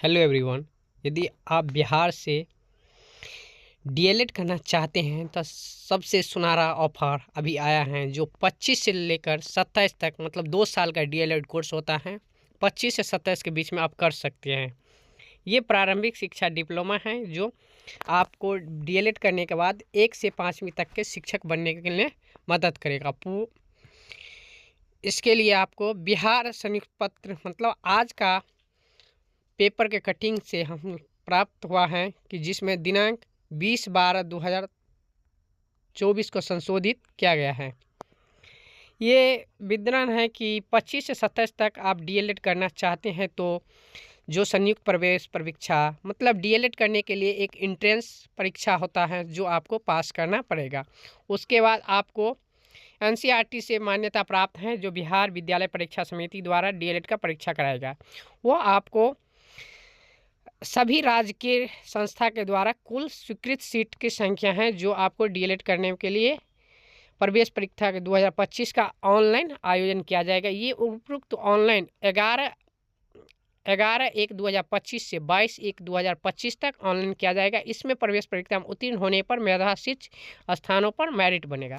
Hello everyone. यदि आप बिहार से डीएलएड करना चाहते हैं तो सबसे सुनहरा ऑफर अभी आया है, जो 25 से लेकर 27 तक मतलब 2 साल का डीएलएड कोर्स होता है। 25 से 27 के बीच में आप कर सकते हैं। ये प्रारंभिक शिक्षा डिप्लोमा है जो आपको डीएलएड करने के बाद 1 से 5वीं तक के शिक्षक बनने के लिए मदद करेगा। इसके लिए आपको बिहार संयुक्त पत्र मतलब आज का पेपर के कटिंग से हम प्राप्त हुआ है कि जिसमें दिनांक 20/12/2024 को संशोधित किया गया है। ये विद्यमान है कि 25 से 27 तक आप डीएलएड करना चाहते हैं तो जो संयुक्त प्रवेश परीक्षा मतलब डीएलएड करने के लिए एक एंट्रेंस परीक्षा होता है जो आपको पास करना पड़ेगा। उसके बाद आपको एनसीईआरटी से मान्यता प्राप्त है जो बिहार विद्यालय परीक्षा समिति द्वारा डीएलएड का परीक्षा कराएगा। वो आपको सभी राजकीय संस्था के द्वारा कुल स्वीकृत सीट की संख्या है जो आपको डीएलएड करने के लिए प्रवेश परीक्षा के 2025 का ऑनलाइन आयोजन किया जाएगा। ये उपयुक्त ऑनलाइन 11/1/2025 से 22/1/2025 तक ऑनलाइन किया जाएगा। इसमें प्रवेश परीक्षा में उत्तीर्ण होने पर मेधाशीर्ष स्थानों पर मेरिट बनेगा।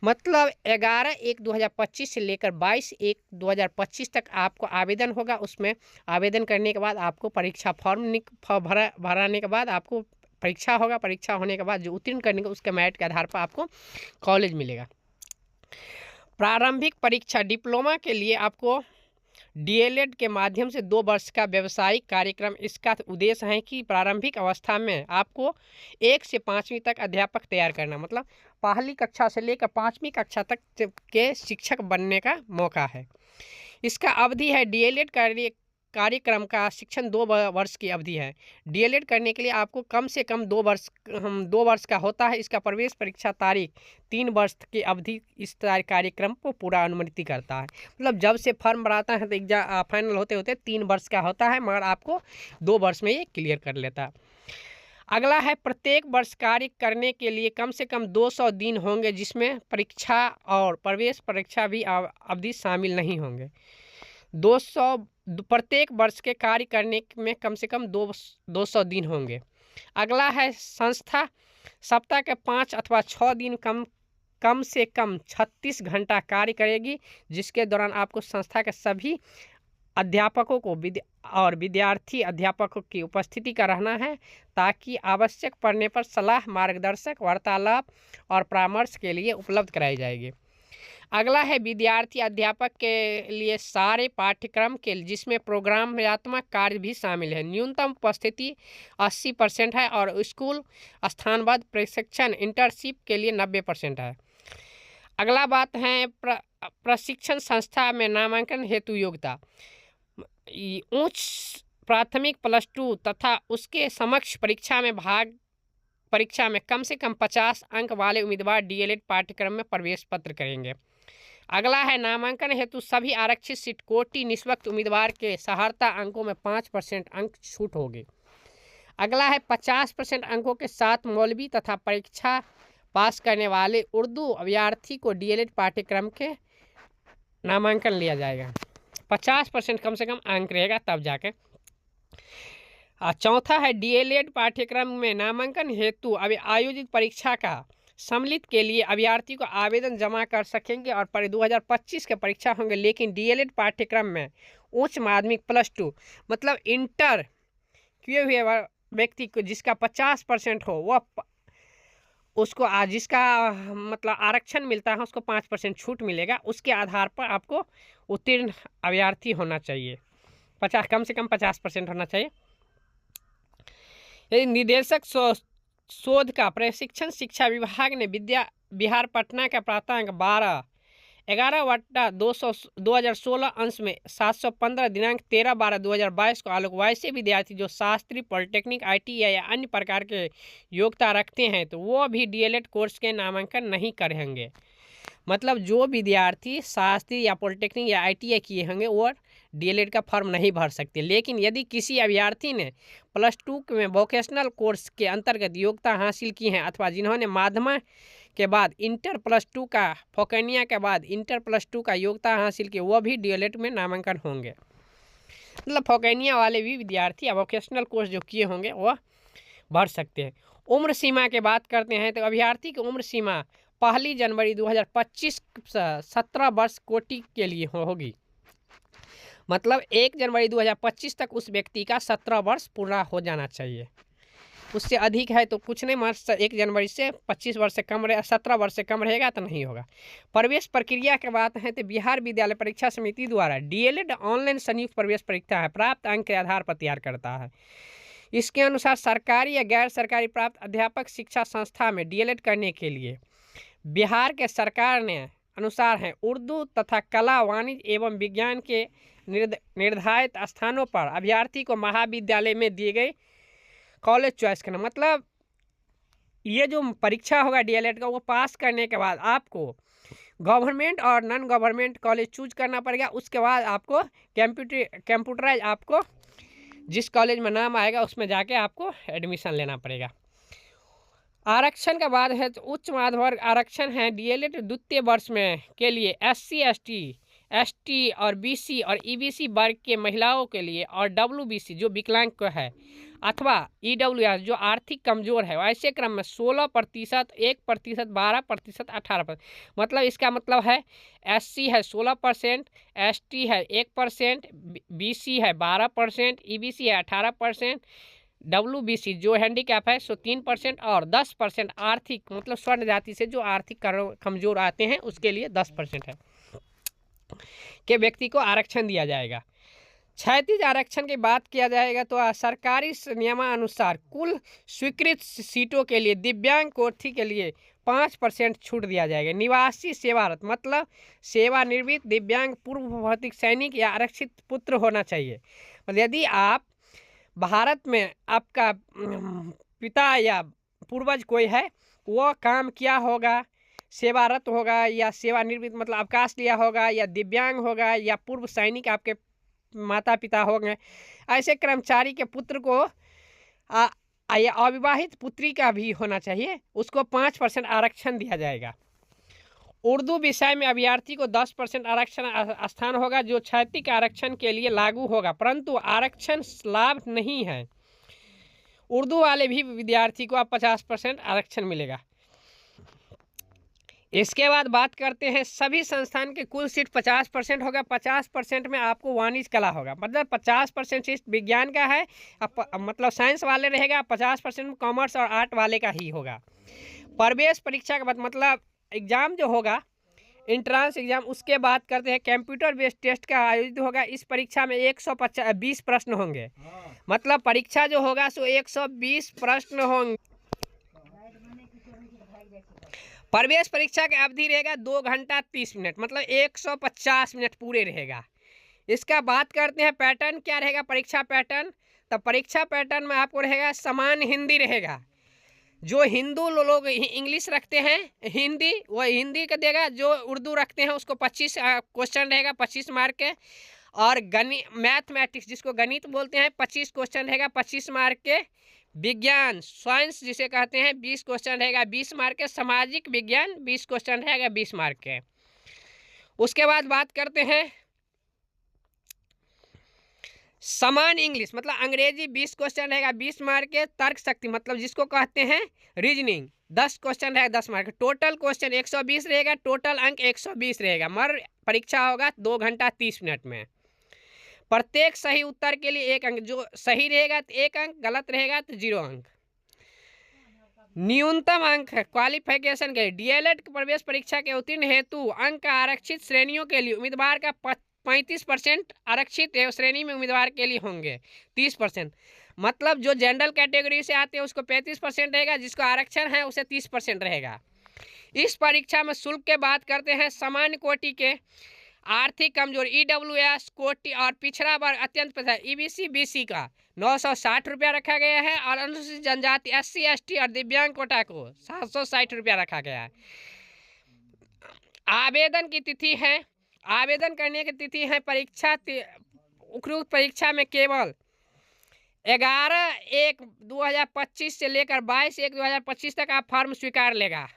मतलब 11/1/2025 से लेकर 22/1/2025 तक आपको आवेदन होगा। उसमें आवेदन करने के बाद आपको परीक्षा फॉर्म भराने के बाद आपको परीक्षा होगा। परीक्षा होने के बाद जो उत्तीर्ण करने का उसके मेरिट के आधार पर आपको कॉलेज मिलेगा। प्रारंभिक परीक्षा डिप्लोमा के लिए आपको डीएलएड के माध्यम से 2 वर्ष का व्यावसायिक कार्यक्रम। इसका उद्देश्य है कि प्रारंभिक अवस्था में आपको 1 से 5वीं तक अध्यापक तैयार करना, मतलब पहली कक्षा से लेकर 5वीं कक्षा तक के शिक्षक बनने का मौका है। इसका अवधि है डीएलएड कार्यक्रम का शिक्षण 2 वर्ष की अवधि है। डीएलएड करने के लिए आपको कम से कम 2 वर्ष का होता है। इसका प्रवेश परीक्षा तारीख 3 वर्ष की अवधि इस कार्यक्रम को पूरा अनुमति करता है। मतलब जब से फॉर्म भराता है तो एग्जाम फाइनल होते होते 3 वर्ष का होता है, मगर आपको 2 वर्ष में ये क्लियर कर लेता है। अगला है प्रत्येक वर्ष कार्य करने के लिए कम से कम 200 दिन होंगे, जिसमें परीक्षा और प्रवेश परीक्षा भी अवधि शामिल नहीं होंगे। 200 प्रत्येक वर्ष के कार्य करने में कम से कम 200 दिन होंगे। अगला है संस्था सप्ताह के 5 अथवा 6 दिन कम से कम 36 घंटा कार्य करेगी, जिसके दौरान आपको संस्था के सभी अध्यापकों को और विद्यार्थी अध्यापकों की उपस्थिति का रहना है, ताकि आवश्यक पड़ने पर सलाह, मार्गदर्शक, वार्तालाप और परामर्श के लिए उपलब्ध कराई जाएगी। अगला है विद्यार्थी अध्यापक के लिए सारे पाठ्यक्रम के जिसमें प्रोग्रामात्मक कार्य भी शामिल है। न्यूनतम उपस्थिति 80% है और स्कूल स्थानबद्ध प्रशिक्षण इंटर्नशिप के लिए 90% है। अगला बात है प्रशिक्षण संस्था में नामांकन हेतु योग्यता। उच्च प्राथमिक +2 तथा उसके समक्ष परीक्षा में कम से कम 50 अंक वाले उम्मीदवार डीएलएड पाठ्यक्रम में प्रवेश पत्र करेंगे। अगला है नामांकन हेतु सभी आरक्षित सीट कोटि निष्पक्ष उम्मीदवार के सहारता अंकों में 5% अंक छूट होगी। अगला है 50% अंकों के साथ मौलवी तथा परीक्षा पास करने वाले उर्दू अभ्यर्थी को डीएलएड पाठ्यक्रम के नामांकन लिया जाएगा। 50% कम से कम अंक रहेगा तब जाके। चौथा है डीएलएड पाठ्यक्रम में नामांकन हेतु आयोजित परीक्षा का सम्मिलित के लिए अभ्यर्थी को आवेदन जमा कर सकेंगे और 2025 के परीक्षा होंगे। लेकिन डीएलएड पाठ्यक्रम में उच्च माध्यमिक +2 मतलब इंटर किए हुए व्यक्ति को जिसका 50% हो वह उसको जिसका मतलब आरक्षण मिलता है उसको 5% छूट मिलेगा। उसके आधार पर आपको उत्तीर्ण अभ्यर्थी होना चाहिए। कम से कम 50% होना चाहिए। यदि निदेशक शोध का प्रशिक्षण शिक्षा विभाग ने बिहार पटना का प्राप्तांक 11/2016 अंश में 715 दिनांक 13/12/2022 को आलोक वैसे विद्यार्थी जो शास्त्री, पॉलिटेक्निक, आईटीआई या अन्य प्रकार के योग्यता रखते हैं तो वो भी डीएलएड कोर्स के नामांकन नहीं करेंगे। मतलब जो विद्यार्थी शास्त्री या पॉलिटेक्निक या आईटीआई किए होंगे वो डीएलएड का फॉर्म नहीं भर सकते। लेकिन यदि किसी अभ्यर्थी ने +2 में वोकेशनल कोर्स के अंतर्गत योग्यता हासिल की है अथवा जिन्होंने माध्यमिक के बाद इंटर +2 का फोकनिया के बाद इंटर +2 का योग्यता हासिल की, वह भी डीएलएड में नामांकन होंगे। मतलब फौकैनिया वाले भी विद्यार्थी वोकेशनल कोर्स जो किए होंगे वह भर सकते हैं। उम्र सीमा की बात करते हैं तो अभ्यर्थी की उम्र सीमा 1 जनवरी 2025 17 वर्ष कोटि के लिए होगी। मतलब 1 जनवरी 2025 तक उस व्यक्ति का 17 वर्ष पूरा हो जाना चाहिए। उससे अधिक है तो कुछ नहीं, मार्च 1 जनवरी से 25 वर्ष से कम रहे, 17 वर्ष से कम रहेगा तो नहीं होगा। प्रवेश प्रक्रिया की बात है तो बिहार विद्यालय परीक्षा समिति द्वारा डीएलएड ऑनलाइन संयुक्त प्रवेश परीक्षा है, प्राप्त अंक के आधार पर तैयार करता है। इसके अनुसार सरकारी या गैर सरकारी प्राप्त अध्यापक शिक्षा संस्था में डीएलएड करने के लिए बिहार के सरकार ने अनुसार है उर्दू तथा कला, वाणिज्य एवं विज्ञान के निर्धारित स्थानों पर अभ्यर्थी को महाविद्यालय में दिए गए कॉलेज चॉइस करना। मतलब ये जो परीक्षा होगा डीएलएड का वो पास करने के बाद आपको गवर्नमेंट और नॉन गवर्नमेंट कॉलेज चूज करना पड़ेगा। उसके बाद आपको कंप्यूटराइज आपको जिस कॉलेज में नाम आएगा उसमें जाके आपको एडमिशन लेना पड़ेगा। आरक्षण का बाद है तो उच्च माध्यमिक आरक्षण है डीएलएड द्वितीय वर्ष में के लिए SC ST और BC और EBC वर्ग के महिलाओं के लिए और WBC जो विकलांग को है अथवा EWS जो आर्थिक कमजोर है ऐसे क्रम में 16%, 1%, 12%, 18%। मतलब इसका मतलब है SC है 16%, ST है 1%, BC है 12%, EBC है 18%, WBC जो हैंडीकैप है सो 3% और 10% आर्थिक मतलब स्वर्ण जाति से जो आर्थिक कमजोर आते हैं उसके लिए 10% है के व्यक्ति को आरक्षण दिया जाएगा। क्षैतिज आरक्षण की बात किया जाएगा तो सरकारी नियमानुसार कुल स्वीकृत सीटों के लिए दिव्यांग कोटि के लिए 5% छूट दिया जाएगा। निवासी सेवारत मतलब सेवानिवृत्त दिव्यांग पूर्व भौतिक सैनिक या आरक्षित पुत्र होना चाहिए। मतलब यदि आप भारत में आपका पिता या पूर्वज कोई है वो काम किया होगा, सेवारत होगा या सेवानिवृत्त मतलब अवकाश लिया होगा या दिव्यांग होगा या पूर्व सैनिक आपके माता पिता हो गए, ऐसे कर्मचारी के पुत्र को या अविवाहित पुत्री का भी होना चाहिए, उसको 5% आरक्षण दिया जाएगा। उर्दू विषय में अभ्यर्थी को 10% आरक्षण स्थान होगा जो क्षैतिज आरक्षण के लिए लागू होगा, परंतु आरक्षण लाभ नहीं है। उर्दू वाले भी विद्यार्थी को अब 50% आरक्षण मिलेगा। इसके बाद बात करते हैं सभी संस्थान के कुल सीट 50% होगा। 50% में आपको वाणिज्य कला होगा, मतलब 50% सीट विज्ञान का है मतलब साइंस वाले रहेगा, 50% कॉमर्स और आर्ट वाले का ही होगा। प्रवेश परीक्षा के बाद मतलब एग्ज़ाम जो होगा इंट्रांस एग्जाम, उसके बाद करते हैं कंप्यूटर बेस्ड टेस्ट का आयोजित होगा। इस परीक्षा में 120 प्रश्न होंगे, मतलब परीक्षा जो होगा सो 120 प्रश्न होंगे। प्रवेश परीक्षा की अवधि रहेगा 2 घंटा 30 मिनट, मतलब 150 मिनट पूरे रहेगा। इसका बात करते हैं पैटर्न क्या रहेगा परीक्षा पैटर्न। तो परीक्षा पैटर्न में आपको रहेगा समान हिंदी रहेगा, जो हिंदू लोग इंग्लिश रखते हैं हिंदी वो हिंदी का देगा, जो उर्दू रखते हैं उसको 25 क्वेश्चन रहेगा 25 मार्क के, और मैथमेटिक्स जिसको गणित बोलते हैं 25 क्वेश्चन रहेगा 25 मार्क के, विज्ञान साइंस जिसे कहते हैं 20 क्वेश्चन रहेगा 20 मार्क के, सामाजिक विज्ञान 20 क्वेश्चन रहेगा 20 मार्क के। उसके बाद बात करते हैं समान इंग्लिश मतलब अंग्रेजी 20 क्वेश्चन रहेगा 20 मार्क के, तर्क शक्ति मतलब जिसको कहते हैं रीजनिंग 10 क्वेश्चन रहेगा 10 मार्क, टोटल क्वेश्चन 120 रहेगा, टोटल अंक 120 रहेगा। मर परीक्षा होगा 2 घंटा 30 मिनट में। प्रत्येक सही उत्तर के लिए 1 अंक, जो सही रहेगा तो 1 अंक, गलत रहेगा तो 0 अंक। न्यूनतम अंक क्वालिफिकेशन के डीएलएड प्रवेश परीक्षा के उत्तीर्ण हेतु अंक आरक्षित श्रेणियों के लिए उम्मीदवार का 35% आरक्षित श्रेणी में उम्मीदवार के लिए होंगे 30%, मतलब जो जनरल कैटेगरी से आते हैं उसको 35% रहेगा, जिसको आरक्षण है उसे 30% रहेगा। इस परीक्षा में शुल्क के बात करते हैं सामान्य कोटि के, आर्थिक कमजोर EWS कोटि और पिछड़ा वर्ग अत्यंत पिछड़ा EBC BC का 960 रुपया रखा गया है, और अनुसूचित जनजाति SC ST और दिव्यांग कोटा को 760 रुपया रखा गया है। आवेदन की तिथि है, आवेदन करने की तिथि है परीक्षा उपयुक्त परीक्षा में केवल 11/1/2025 से लेकर 22/1/2025 तक आप फॉर्म स्वीकार लेगा।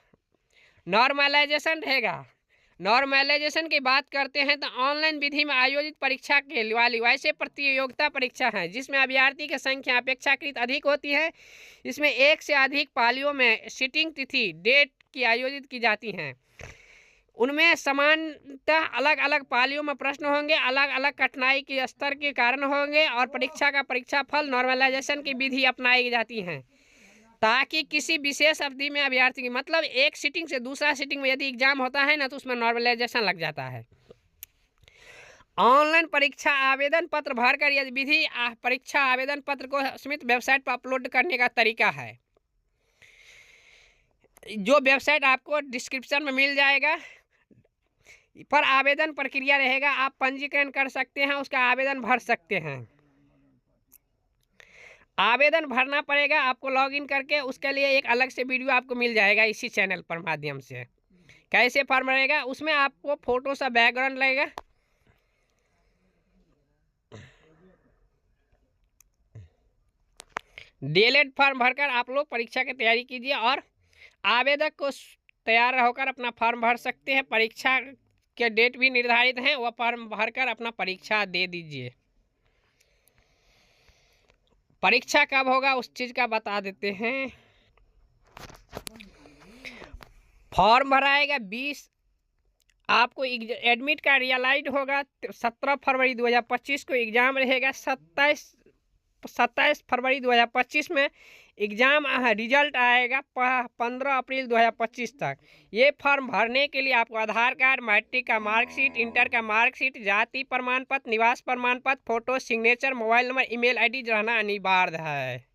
नॉर्मलाइजेशन रहेगा, नॉर्मलाइजेशन की बात करते हैं तो ऑनलाइन विधि में आयोजित परीक्षा के वाली वैसे प्रतियोगिता परीक्षा है जिसमें अभ्यर्थी की संख्या अपेक्षाकृत अधिक होती है। इसमें एक से अधिक पालियों में सीटिंग तिथि डेट की आयोजित की जाती हैं। उनमें समानतः अलग अलग पालियों में प्रश्न होंगे, अलग अलग कठिनाई के स्तर के कारण होंगे और परीक्षा का परीक्षाफल नॉर्मलाइजेशन की विधि अपनाई जाती हैं ताकि किसी विशेष अवधि में अभ्यर्थी की मतलब एक सीटिंग से दूसरा सीटिंग में यदि एग्जाम होता है ना तो उसमें नॉर्मलाइजेशन लग जाता है। ऑनलाइन परीक्षा आवेदन पत्र भरकर यदि विधि परीक्षा आवेदन पत्र को समिति वेबसाइट पर अपलोड करने का तरीका है, जो वेबसाइट आपको डिस्क्रिप्शन में मिल जाएगा। पर आवेदन प्रक्रिया रहेगा, आप पंजीकरण कर सकते हैं, उसका आवेदन भर सकते हैं। आवेदन भरना पड़ेगा आपको लॉगिन करके, उसके लिए एक अलग से वीडियो आपको मिल जाएगा इसी चैनल पर माध्यम से। कैसे फॉर्म रहेगा, उसमें आपको फोटो सा बैकग्राउंड लगेगा। डीएलएड फॉर्म भरकर आप लोग परीक्षा की तैयारी कीजिए और आवेदक को तैयार होकर अपना फॉर्म भर सकते हैं। परीक्षा के डेट भी निर्धारित हैं, वह फॉर्म भरकर अपना परीक्षा दे दीजिए। परीक्षा कब होगा उस चीज़ का बता देते हैं। फॉर्म भराएगा 20, आपको एडमिट कार्ड रियलाइज होगा 17 फरवरी 2025 को। एग्ज़ाम रहेगा 27 फरवरी 2025 में एग्ज़ाम रिजल्ट आएगा 15 अप्रैल 2025 तक। ये फॉर्म भरने के लिए आपको आधार कार्ड, मैट्रिक का मार्कशीट, इंटर का मार्कशीट, जाति प्रमाण पत्र, निवास प्रमाण पत्र, photo, signature, mobile number, email ID रहना अनिवार्य है।